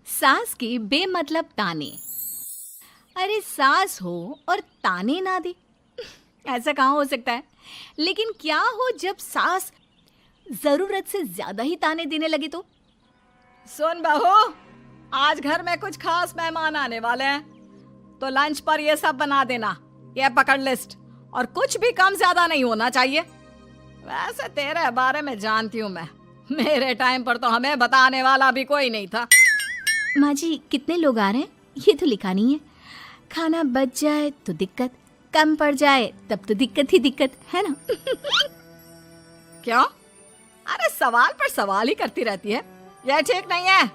सास के बेमतलब ताने। अरे सास हो और ताने ना दे, ऐसा कहाँ हो सकता है। लेकिन क्या हो जब सास जरूरत से ज्यादा ही ताने देने लगे तो। सुन बहू, आज घर में कुछ खास मेहमान आने वाले हैं, तो लंच पर ये सब बना देना। ये पकड़ लिस्ट, और कुछ भी कम ज्यादा नहीं होना चाहिए। वैसे तेरे बारे में जानती हूँ मैं, मेरे टाइम पर तो हमें बताने वाला भी कोई नहीं था। माँ जी कितने लोग आ रहे हैं ये तो लिखा नहीं है। खाना बच जाए तो दिक्कत, कम पड़ जाए तब तो दिक्कत ही दिक्कत है ना। क्यों? अरे सवाल पर सवाल ही करती रहती है, ये ठीक नहीं है।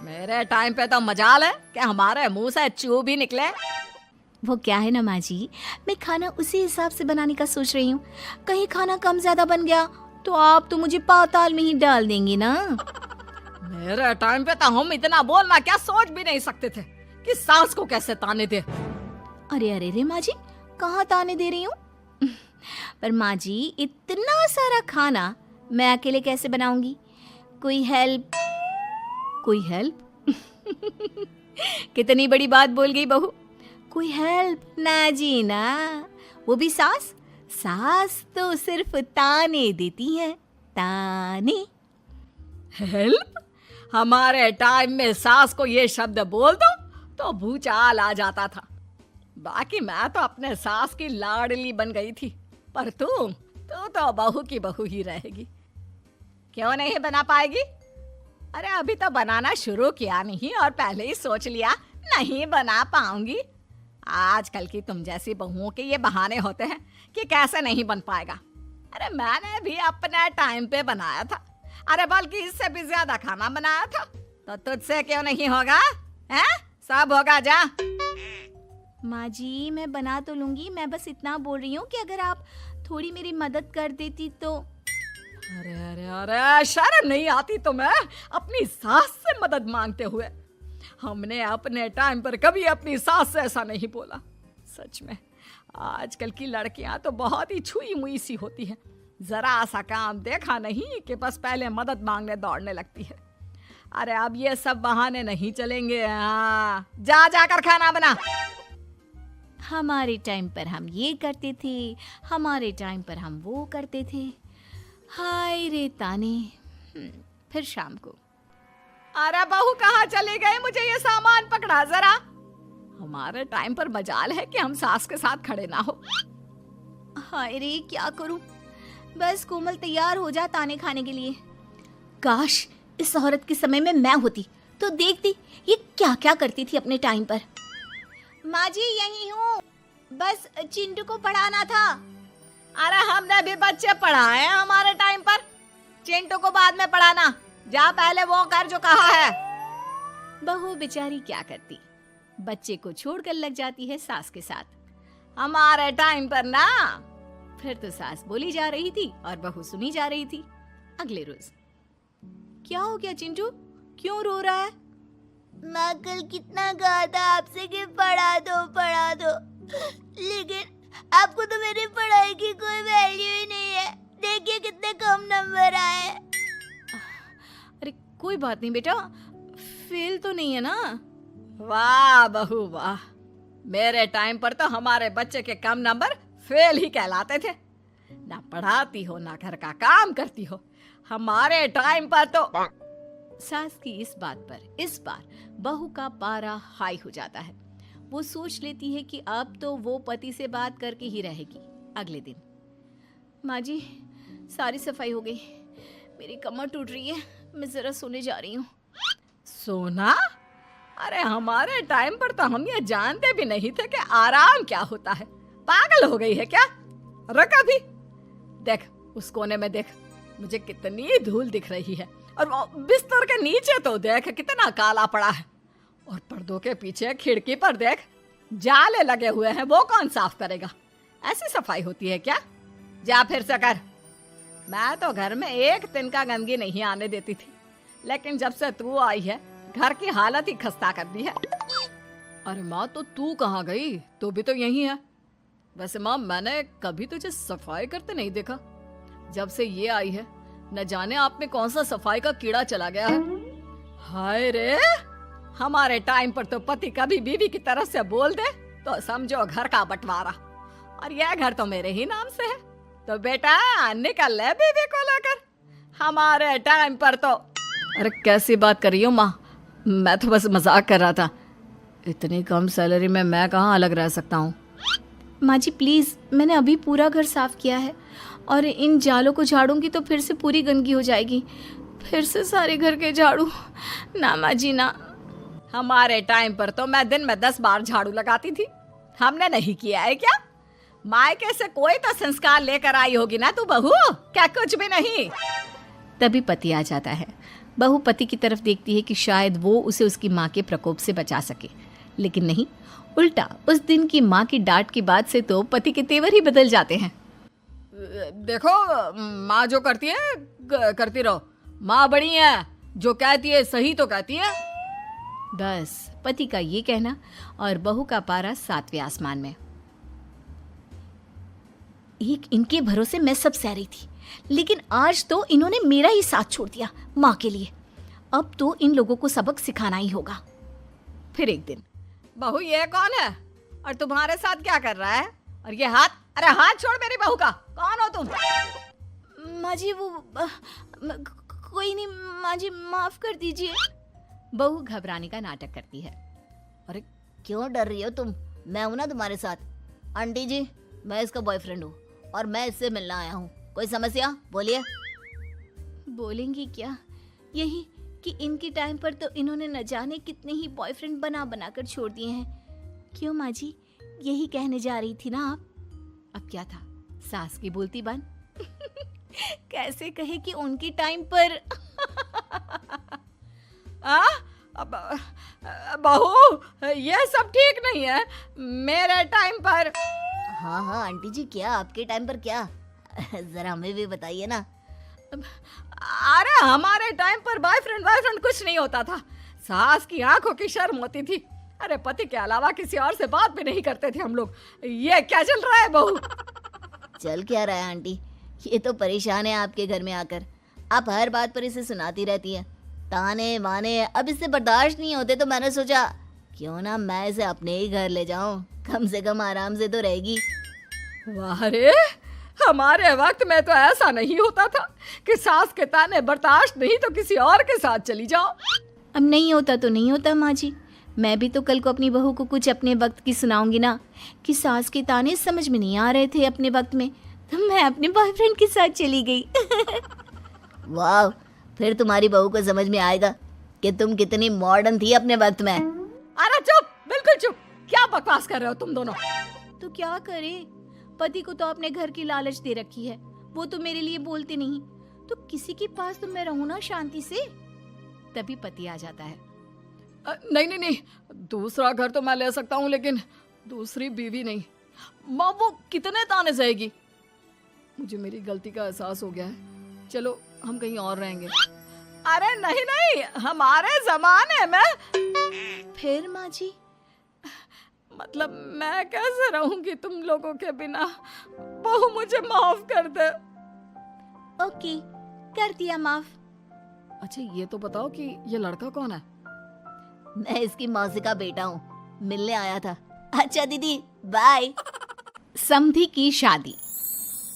मेरे टाइम पे तो मजाल है कि हमारे मुंह से चू भी निकले। वो क्या है ना माँ जी, मैं खाना उसी हिसाब से बनाने का सोच रही हूँ। कहीं खाना कम ज्यादा बन गया तो आप तो मुझे पाताल में ही डाल देंगी ना। मेरे टाइम पे तो हम इतना बोलना क्या सोच भी नहीं सकते थे कि सास को कैसे ताने दे। अरे अरे रे माँ जी, कहाँ ताने दे रही हूँ। पर माँ जी इतना सारा खाना मैं अकेले कैसे बनाऊंगी। कोई हेल्प, कोई हेल्प। कितनी बड़ी बात बोल गई बहू। कोई हेल्प ना जी ना, वो भी सास। सास तो सिर्फ ताने देती है, ताने। हेल्प? हमारे टाइम में सास को ये शब्द बोल दो तो भूचाल आ जाता था। बाकी मैं तो अपने सास की लाडली बन गई थी, पर तू तो बहू की बहू ही रहेगी। क्यों नहीं बना पाएगी? अरे अभी तो बनाना शुरू किया नहीं और पहले ही सोच लिया नहीं बना पाऊंगी। आजकल की तुम जैसी बहुओं के ये बहाने होते हैं कि कैसे नहीं बन पाएगा। अरे मैंने भी अपने टाइम पे बनाया था, अरे बल्कि इससे भी ज्यादा खाना बनाया था, तो तुझसे क्यों नहीं होगा? हैं? सब होगा जा। माँ जी मैं बना तो लूंगी, मैं बस इतना बोल रही हूँ कि अगर आप थोड़ी मेरी मदद कर देती तो। अरे अरे अरे, शर्म नहीं आती तुम्हें अपनी सास से मदद मांगते हुए? हमने अपने टाइम पर कभी अपनी सास से ऐसा नहीं बोला। सच में आजकल की लड़कियां तो बहुत ही छुई मुई सी होती हैं। जरा सा काम देखा नहीं कि बस पहले मदद मांगने दौड़ने लगती है। अरे अब ये सब बहाने नहीं चलेंगे। हाँ, जा जाकर खाना बना। हमारे टाइम पर हम ये करते थे, हमारे टाइम पर हम वो करते थे। हाय रे ताने। फिर शाम को। अरे बहू कहाँ चले गए? मुझे ये सामान पकड़ा जरा। हमारे टाइम पर मजाल है कि हम सास के साथ खड़े ना हो। हाय रे क्या करूं, बस कोमल तैयार हो जा ताने खाने के लिए। काश इस औरत के समय में मैं होती तो देखती ये क्या क्या करती थी अपने टाइम पर। माँ जी यही हूँ, बस चिंटू को पढ़ाना था। अरे हमने भी बच्चे पढ़ाए हैं हमारे टाइम पर, चिंटू को बाद में पढ़ाना। जा पहले वो कर जो कहा है। बहू बेचारी क्या करती, बच्चे को छोड़कर लग जाती है सास के साथ। हमारे टाइम पर ना। फिर तो सास बोली जा रही थी और बहू सुनी जा रही थी। अगले रोज। क्या हो गया चिंटू, क्यों रो रहा है? माँ कल कितना कहा था आपसे कि पढ़ा दो, लेकिन आपको तो मेरी पढ़ाई की कोई वैल्यू ही नहीं है। देखिए कितने कम नंबर आए। अरे कोई बात नहीं बेटा, फेल तो नहीं है ना। वाह बहू वाह, मेरे टाइम पर तो हमारे बच्चे के कम नंबर फेल ही कहलाते थे। ना पढ़ाती हो ना घर का काम करती हो। हमारे टाइम पर तो। सास की इस बात पर इस बार बहू का पारा हाई हो जाता है। वो सोच लेती है कि अब तो वो पति से बात करके ही रहेगी। अगले दिन। माँ जी सारी सफाई हो गई, मेरी कमर टूट रही है, मैं जरा सोने जा रही हूँ। सोना? अरे हमारे टाइम पर तो हम ये जानते भी नहीं थे कि आराम क्या होता है। पागल हो गई है क्या? रुक अभी, देख उस कोने में देख, मुझे कितनी धूल दिख रही है। और बिस्तर के नीचे तो देख कितना काला पड़ा है। और पर्दों के पीछे खिड़की पर देख जाले लगे हुए हैं, वो कौन साफ करेगा? ऐसी सफाई होती है क्या? जा फिर से कर। मैं तो घर में एक दिन का गंदगी नहीं आने देती थी, लेकिन जब से तू आई है घर की हालत ही खस्ता कर दी है। अरे माँ तो तू कहाँ गई? तू भी तो यही है। वैसे माँ मैंने कभी तुझे सफाई करते नहीं देखा। जब से ये आई है न जाने आप में कौन सा सफाई का कीड़ा चला गया है। हाय रे, हमारे टाइम पर तो पति कभी बीवी की तरफ से बोल दे तो समझो घर का बंटवारा, और यह घर तो मेरे ही नाम से है। तो बेटा निकल ले बीवी को लेकर। हमारे टाइम पर तो। अरे कैसी बात कर रही हो माँ, मैं तो बस मजाक कर रहा था। इतनी कम सैलरी में मैं कहाँ अलग रह सकता हूँ। माँ जी प्लीज़, मैंने अभी पूरा घर साफ किया है और इन जालों को झाड़ूंगी तो फिर से पूरी गंदगी हो जाएगी। फिर से सारे घर के झाड़ू। ना माँ जी ना। हमारे टाइम पर तो मैं दिन में 10 बार झाड़ू लगाती थी, हमने नहीं किया है क्या? मायके से कोई तो संस्कार लेकर आई होगी ना तू बहू, क्या कुछ भी नहीं। तभी पति आ जाता है। बहू पति की तरफ देखती है कि शायद वो उसे उसकी माँ के प्रकोप से बचा सके, लेकिन नहीं, उल्टा उस दिन की माँ की डांट की बात से तो पति के तेवर ही बदल जाते हैं। देखो माँ जो करती है करती रहो, माँ बड़ी है, जो कहती है सही तो कहती है। बस पति का ये कहना और बहू का पारा 7वें आसमान में। एक इनके भरोसे मैं सब सह रही थी, लेकिन आज तो इन्होंने मेरा ही साथ छोड़ दिया माँ के लिए। अब तो इन लोगों को सबक सिखाना ही होगा। फिर एक दिन, बहू ये कौन है और तुम्हारे साथ क्या कर रहा है? और ये हाथ, अरे हाथ छोड़ मेरी बहू का। कौन हो तुम? माँ जी वो कोई नहीं माँ जी, माफ कर दीजिए। बहू घबराने का नाटक करती है। अरे क्यों डर रही हो तुम? मैं हूं ना तुम्हारे साथ। आंटी जी, मैं इसका बॉयफ्रेंड हूँ और मैं इससे मिलना आया हूँ। कोई समस्या? बोलिए। बोलेंगी क्या? यही कि इनके टाइम पर तो इन्होंने न जाने कितने ही बॉयफ्रेंड बना बना कर छोड़ दिए हैं। क्यों माँ जी, यही कहने जा रही थी ना आप? अब क्या था, सास की बोलती बन। कैसे कहे कि उनके टाइम पर। बहू ये सब ठीक नहीं है। मेरे टाइम पर। हाँ हाँ आंटी जी, क्या आपके टाइम पर क्या? जरा हमें भी बताइए ना। अरे हमारे टाइम पर बॉयफ्रेंड कुछ नहीं होता था। सास की आंखों की शर्म होती थी। अरे पति के अलावा किसी और से बात भी नहीं करते थे हम लोग। ये क्या चल रहा है बहू? चल क्या रहा है आंटी? ये तो परेशान है आपके घर में आकर। आप हर बात पर इसे सुनाती रहती है, ताने माने। अब इससे बर्दाश्त नहीं होते तो मैंने सोचा क्यों ना मैं इसे अपने ही घर ले जाऊं, कम से कम आराम से तो रहेगी। वाह रे, हमारे वक्त में तो ऐसा नहीं होता था कि सास के ताने बर्दाश्त नहीं तो किसी और के साथ चली जाओ। अब नहीं होता तो नहीं होता माँ जी। मैं भी तो कल को अपनी बहू को कुछ अपने वक्त की सुनाऊंगी ना कि सास के ताने समझ में नहीं आ रहे थे अपने वक्त में, तो मैं अपने बॉयफ्रेंड के साथ चली गई। वाह, फिर तुम्हारी बहू को समझ में आएगा कि तुम कितनी मॉडर्न थी अपने वक्त में। अरे चुप, बिल्कुल चुप। क्या बकवास कर रहे हो तुम दोनों? तो क्या करे, पति को तो अपने घर की लालच दे रखी है, वो तो मेरे लिए बोलते नहीं, तो किसी के पास तो मैं रहूं ना शांति से। तभी पति आ जाता है। नहीं, दूसरा घर तो मैं ले सकता हूँ, लेकिन दूसरी बीवी नहीं। माँ वो कितने ताने सहेगी? मुझे मेरी गलती का एहसास हो गया है। चलो हम कहीं और रहेंगे। अरे नहीं, हमारे जमाने में। फिर माँ जी? मतलब मैं कैसे रहूंगी तुम लोगों के बिना? बहू मुझे माफ कर दे। ओके, कर दिया माफ। अच्छा ये तो बताओ कि ये लड़का कौन है? मैं इसकी मौसी का बेटा हूँ, मिलने आया था। अच्छा दीदी, बाय। समधी की शादी।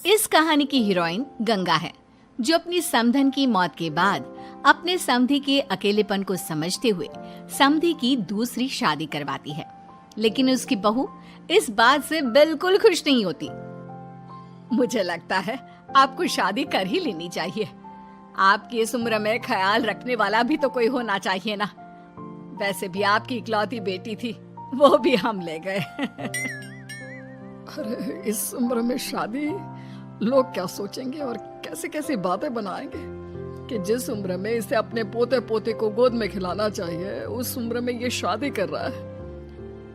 इस कहानी की हीरोइन गंगा है, जो अपनी समधन की मौत के बाद अपने समधी के अकेलेपन को समझते हुए समधी की दूसरी शादी करवाती है। लेकिन उसकी बहू इस बात से बिल्कुल खुश नहीं होती। मुझे लगता है आपको शादी कर ही लेनी चाहिए। आपकी इस उम्र में ख्याल रखने वाला भी तो कोई होना चाहिए ना। वैसे भी आपकी इकलौती बेटी थी, वो भी हम ले गए। अरे इस उम्र में शादी, लोग क्या सोचेंगे और कैसे कैसे बातें बनाएंगे कि जिस उम्र में इसे अपने पोते पोते को गोद में खिलाना चाहिए, उस उम्र में ये शादी कर रहा है।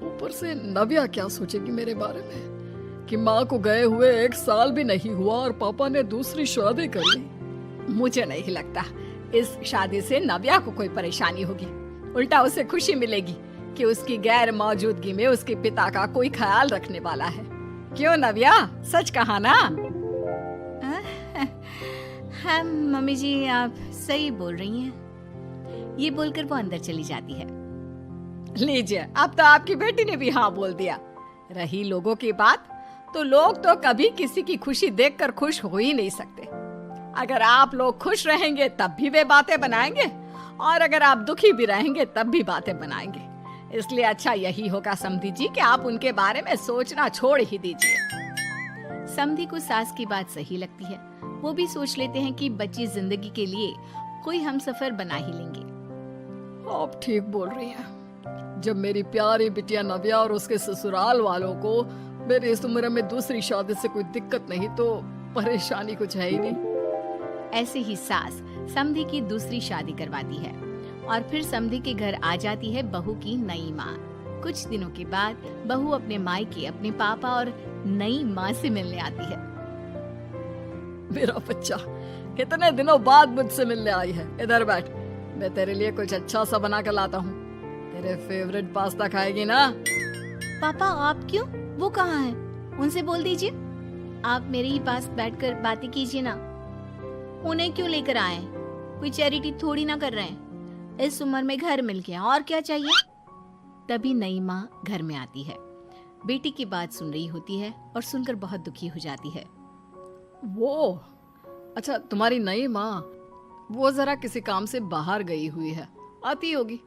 ऊपर से नव्या क्या सोचेगी मेरे बारे में कि माँ को गए हुए 1 साल भी नहीं हुआ और पापा ने दूसरी शादी कर ली। मुझे नहीं लगता इस शादी से नव्या को कोई परेशानी होगी। उल्टा उसे खुशी मिलेगी कि उसकी गैर मौजूदगी में उसके पिता का कोई ख्याल रखने वाला है। क्यों नव्या, सच कहा ना? हाँ मम्मी जी, आप सही बोल रही हैं। ये बोलकर वो अंदर चली जाती है। लीजिए, अब तो आपकी बेटी ने भी हाँ बोल दिया। रही लोगों की बात, तो लोग तो कभी किसी की खुशी देखकर खुश हो ही नहीं सकते। अगर आप लोग खुश रहेंगे तब भी वे बातें बनाएंगे, और अगर आप दुखी भी रहेंगे तब भी बातें बनाएंगे। इसलिए अच्छा यही होगा समधी जी कि आप उनके बारे में सोचना छोड़ ही दीजिए। समधी को सास की बात सही लगती है। वो भी सोच लेते हैं कि बच्ची जिंदगी के लिए कोई हमसफर बना ही लेंगे। आप ठीक बोल रही हैं। जब मेरी प्यारी बिटिया नव्या और उसके ससुराल वालों को मेरी इस उम्र में दूसरी शादी से कोई दिक्कत नहीं, तो परेशानी कुछ है ही नहीं। ऐसे ही सास समधी की दूसरी शादी करवाती है और फिर समधी के घर आ जाती है बहू की नई माँ। कुछ दिनों के बाद बहू अपने मायके अपने पापा और नई माँ से मिलने आती है। मेरा बच्चा कितने दिनों बाद मुझसे मिलने आई है। इधर बैठ, मैं तेरे लिए कुछ अच्छा सा बना कर लाता हूँ। तेरे फेवरेट पास्ता खाएगी ना? पापा आप क्यों? वो कहाँ है? उनसे बोल दीजिए आप मेरे ही पास बैठकर बातें कीजिए ना। उन्हें क्यों लेकर आए? कोई चैरिटी थोड़ी ना कर रहे हैं। इस उम्र में घर मिल गया, और क्या चाहिए? तभी नई माँ घर में आती है। बेटी की बात सुन रही होती है और सुनकर बहुत दुखी हो जाती है। वो अच्छा, तुम्हारी नई माँ वो जरा किसी काम से बाहर गई हुई है, आती होगी।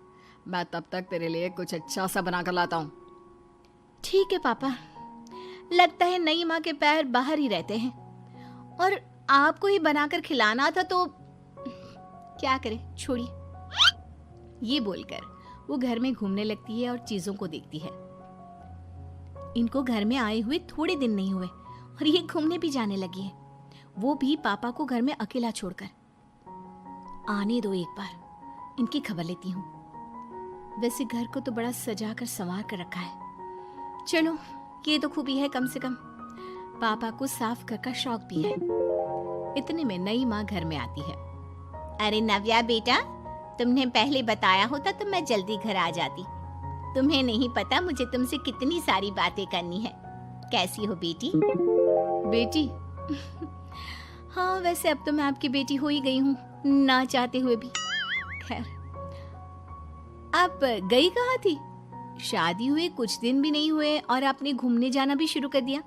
मैं तब तक तेरे लिए कुछ अच्छा सा बना कर लाता हूँ। ठीक है पापा। लगता है नई माँ के पैर बाहर ही रहते हैं, और आपको ही बनाकर खिलाना था तो क्या करे, छोड़िए। ये बोलकर वो घर में घूमने लगती है और चीजों को देखती है। इनको घर में आए हुए थोड़े दिन नहीं हुए और ये घूमने भी जाने लगी है, वो भी पापा को घर में अकेला छोड़कर। आने दो, एक बार इनकी खबर लेती हूँ। वैसे घर को तो बड़ा सजा कर संवार कर रखा है। चलो, ये तो खूबी है, कम से कम पापा को साफ कर का शौक भी है। इतने में नई माँ घर में आती है। अरे नव्या बेटा, तुमने पहले बताया होता तो मैं जल्दी घर आ जाती। तुम्हें नहीं पता मुझे तुमसे कितनी सारी बातें करनी है। कैसी हो बेटी? बेटी? हाँ, वैसे अब तो मैं आपकी बेटी हो ही गई हूँ, ना चाहते हुए भी। खैर, आप गई कहाँ थी? शादी हुए कुछ दिन भी नहीं हुए और आपने घूमने जाना भी शुरू कर दिया।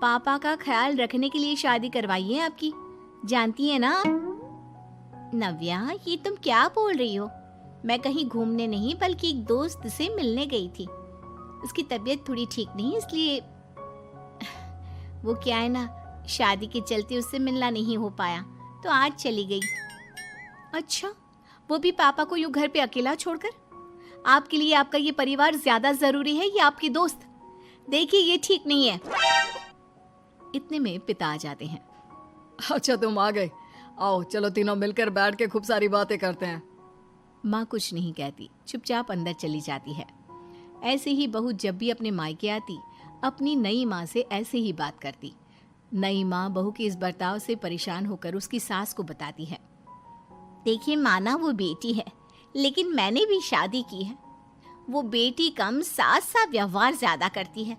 पापा का ख्याल रखने के लिए शादी करवाई है आपकी, जानती है ना? नव्या, ये तुम क्या बोल रही हो? मैं कहीं घूमने नहीं बल्कि एक दोस्त से मिलने गई थी। उसकी तबीयत थोड़ी ठीक नहीं, इसलिए वो क्या है ना, शादी के चलते उससे मिलना नहीं हो पाया, तो आज चली गई। अच्छा, वो भी पापा को यूं घर पे अकेला छोड़कर? आपके लिए आपका ये परिवार ज्यादा जरूरी है या आपकी दोस्त? देखिए, ये ठीक नहीं है। इतने में पिता आ जाते हैं। अच्छा, तुम आ गए। आओ, चलो तीनों मिलकर बैठ के खूब सारी बातें करते हैं। माँ कुछ नहीं कहती, चुपचाप अंदर चली जाती है। ऐसे ही बहू जब भी अपने मायके आती, अपनी नई माँ से ऐसे ही बात करती। नई माँ बहू के इस बर्ताव से परेशान होकर उसकी सास को बताती है। देखिए माना, वो बेटी है, लेकिन मैंने भी शादी की है। वो बेटी कम, सास सा व्यवहार ज्यादा करती है।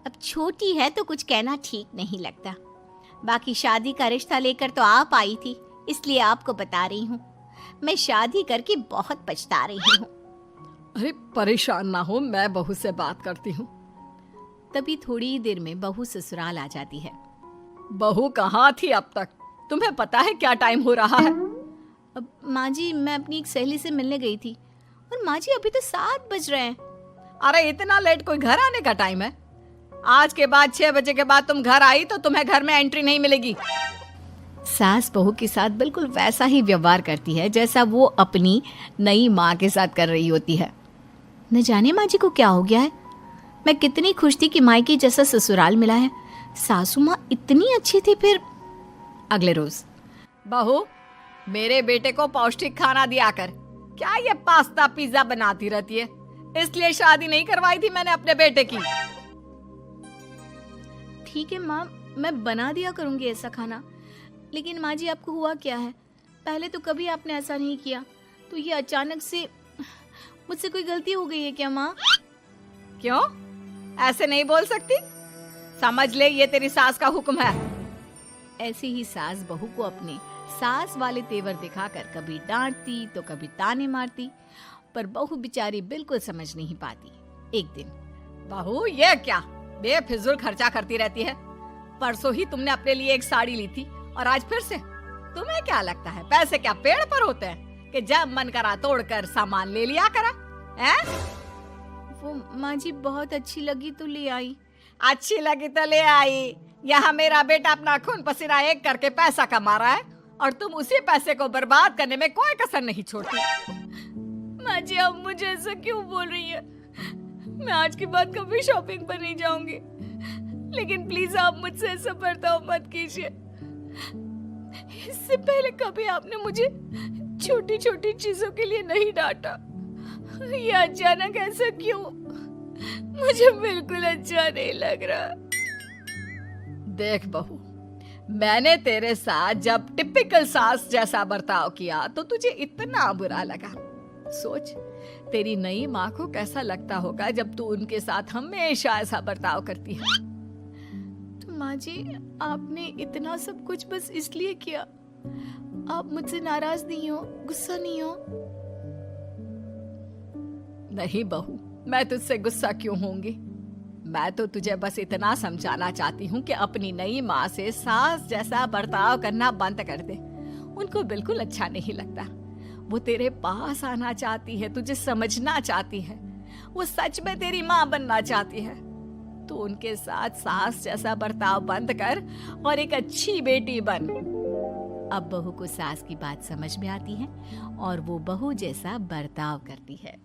अब छोटी है तो कुछ कहना ठीक नहीं लगता। बाकी शादी का रिश्ता लेकर तो आप आई थी, इसलिए आपको बता रही हूँ। मैं शादी करके बहुत पछता रही हूँ। अरे परेशान ना हो, मैं बहू से बात करती हूँ। तभी थोड़ी ही देर में बहू ससुराल आ जाती है। बहू कहाँ थी अब तक? तुम्हें पता है क्या टाइम हो रहा है? अब माँ जी, मैं अपनी एक सहेली से मिलने गई थी, और माँ जी अभी तो 7 बज रहे हैं। अरे इतना लेट कोई घर आने का टाइम है? आज के बाद 6 बजे के बाद तुम घर आई तो तुम्हें घर में एंट्री नहीं मिलेगी। सास बहू के साथ बिल्कुल वैसा ही व्यवहार करती है जैसा वो अपनी नई माँ के साथ कर रही होती है। न जाने माँ जी को क्या हो गया है। मैं कितनी खुश थी कि मायके जैसा ससुराल मिला है। सासू माँ इतनी अच्छी थी। फिर अगले रोज, बहू, मेरे बेटे को पौष्टिक खाना दिया कर। क्या ये पास्ता पिज्जा बनाती रहती है? इसलिए शादी नहीं करवाई थी मैंने अपने बेटे की। ठीक है माँ, मैं बना दिया करूंगी ऐसा खाना। लेकिन माँ जी, आपको हुआ क्या है? पहले तो कभी आपने ऐसा नहीं किया, तो ये अचानक से मुझसे कोई गलती हो गई है क्या माँ? क्यों? ऐसे नहीं बोल सकती। समझ ले, ये तेरी सास का हुक्म है। ऐसे ही सास बहू को अपने सास वाले तेवर दिखाकर कभी डांटती तो कभी ताने मारती, पर बहू बेचारी बिल्कुल समझ नहीं पाती। एक दिन, बहू ये क्या बेफिजूल खर्चा करती रहती है? परसों ही तुमने अपने लिए एक साड़ी ली थी और आज फिर से। तुम्हें क्या लगता है पैसे क्या पेड़ पर होते हैं कि जब मन करा तोड़कर सामान ले लिया करा? हैं? वो माँ जी बहुत अच्छी लगी तो ले आई। अच्छी लगी तो ले आई। यहाँ मेरा बेटा अपना खून पसीना एक करके पैसा कमा रहा है और तुम उसी पैसे को बर्बाद करने में कोई कसर नहीं छोड़ती। माँ जी आप मुझे ऐसा क्यों बोल रही है? मैं आज के बाद कभी शॉपिंग पर नहीं जाऊंगी, लेकिन प्लीज आप मुझसे ऐसा बर्ताव मत कीजिए। इससे पहले कभी आपने मुझे छोटी छोटी चीजों के लिए नहीं डांटा। ये अचानक ऐसा क्यों? मुझे बिल्कुल अच्छा नहीं लग रहा। देख बहू, मैंने तेरे साथ जब टिपिकल सास जैसा बर्ताव किया तो तुझे इतना बुरा लगा। सोच तेरी नई माँ को कैसा लगता होगा जब तू उनके साथ हमेशा ऐसा बर्ताव करती है। तो माँ जी आपने इतना सब कुछ बस इसलिए किया? आप मुझसे नाराज नहीं हो, गुस्सा नहीं हो? नहीं बहू, मैं तुझसे गुस्सा क्यों होंगी? मैं तो तुझे बस इतना समझाना चाहती हूँ कि अपनी नई माँ से सास जैसा बर्ताव करना बंद कर दे। उनको बिल्कुल अच्छा नहीं लगता। वो तेरे पास आना चाहती है, तुझे समझना चाहती है, वो सच में तेरी माँ बनना चाहती है। तो उनके साथ सास जैसा बर्ताव बंद कर और एक अच्छी बेटी बन। अब बहू को सास की बात समझ में आती है और वो बहू जैसा बर्ताव करती है।